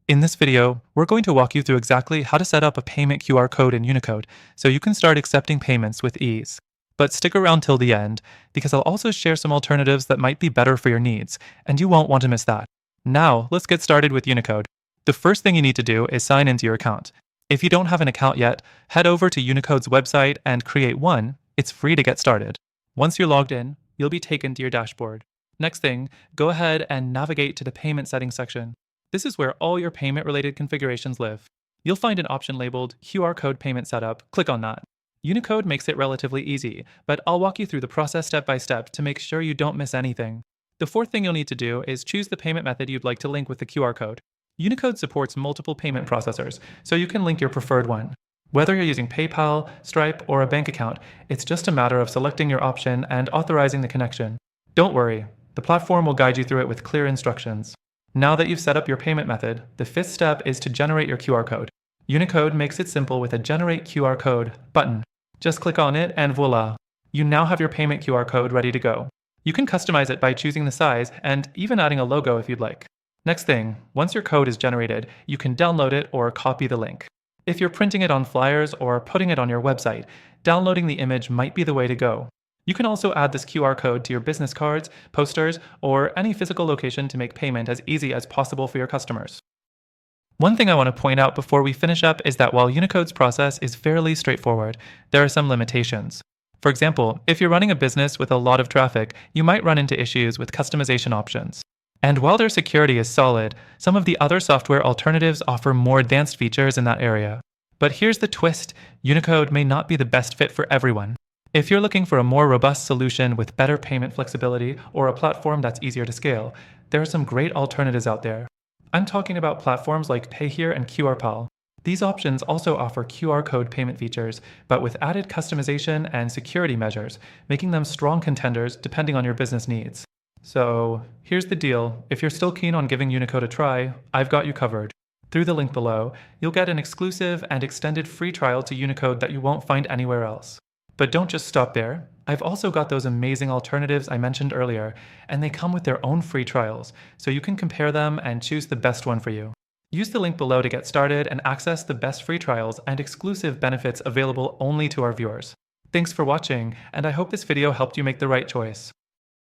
In this video, we're going to walk you through exactly how to set up a payment QR code in Unicode so you can start accepting payments with ease. But stick around till the end, because I'll also share some alternatives that might be better for your needs, and you won't want to miss that. Now, let's get started with Unicode. The first thing you need to do is sign into your account. If you don't have an account yet, head over to Unicode's website and create one. It's free to get started. Once you're logged in, you'll be taken to your dashboard. Next thing, go ahead and navigate to the payment settings section. This is where all your payment-related configurations live. You'll find an option labeled QR code payment setup. Click on that. Unicode makes it relatively easy, but I'll walk you through the process step by step to make sure you don't miss anything. The fourth thing you'll need to do is choose the payment method you'd like to link with the QR code. Unicode supports multiple payment processors, so you can link your preferred one. Whether you're using PayPal, Stripe, or a bank account, it's just a matter of selecting your option and authorizing the connection. Don't worry, the platform will guide you through it with clear instructions. Now that you've set up your payment method, the fifth step is to generate your QR code. Unicode makes it simple with a Generate QR Code button. Just click on it and voila! You now have your payment QR code ready to go. You can customize it by choosing the size and even adding a logo if you'd like. Next thing, once your code is generated, you can download it or copy the link. If you're printing it on flyers or putting it on your website, downloading the image might be the way to go. You can also add this QR code to your business cards, posters, or any physical location to make payment as easy as possible for your customers. One thing I want to point out before we finish up is that while Unicode's process is fairly straightforward, there are some limitations. For example, if you're running a business with a lot of traffic, you might run into issues with customization options. And while their security is solid, some of the other software alternatives offer more advanced features in that area. But here's the twist: Unicode may not be the best fit for everyone. If you're looking for a more robust solution with better payment flexibility or a platform that's easier to scale, there are some great alternatives out there. I'm talking about platforms like PayHere and QRPal. These options also offer QR code payment features, but with added customization and security measures, making them strong contenders depending on your business needs. So here's the deal: if you're still keen on giving Unicode a try, I've got you covered. Through the link below, you'll get an exclusive and extended free trial to Unicode that you won't find anywhere else. But don't just stop there. I've also got those amazing alternatives I mentioned earlier, and they come with their own free trials, so you can compare them and choose the best one for you. Use the link below to get started and access the best free trials and exclusive benefits available only to our viewers. Thanks for watching, and I hope this video helped you make the right choice.